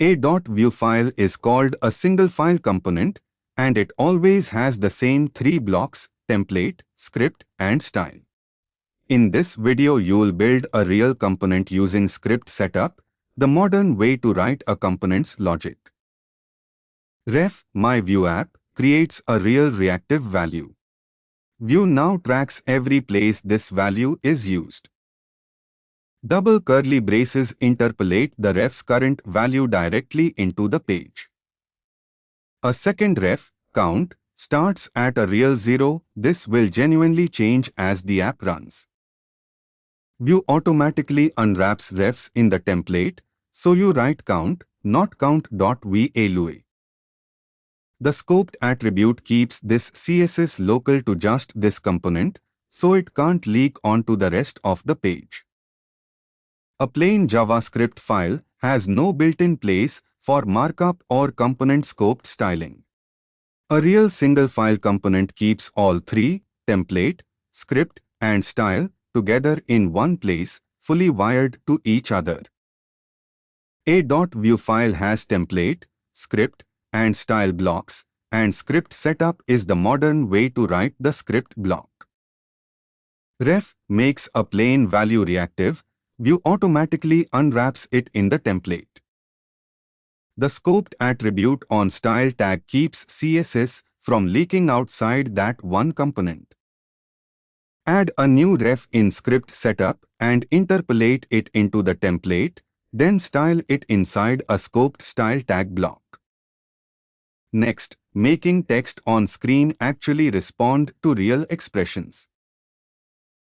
A .vue file is called a single file component, and it always has the same three blocks: template, script, and style. In this video you'll build a real component using script setup, the modern way to write a component's logic. Ref my Vue app creates a real reactive value. Vue now tracks every place this value is used. Double curly braces interpolate the ref's current value directly into the page. A second ref, count, starts at a real 0. This will genuinely change as the app runs. Vue automatically unwraps refs in the template, so you write count, not count.vuejs. The scoped attribute keeps this CSS local to just this component, so it can't leak onto the rest of the page. A plain JavaScript file has no built-in place for markup or component scoped styling. A real single file component keeps all three, template, script, and style, together in one place, fully wired to each other. A .vue file has template, script, and style blocks, and script setup is the modern way to write the script block. Ref makes a plain value reactive. Vue automatically unwraps it in the template. The scoped attribute on style tag keeps CSS from leaking outside that one component. Add a new ref in script setup and interpolate it into the template, then style it inside a scoped style tag block. Next, making text on screen actually respond to real expressions.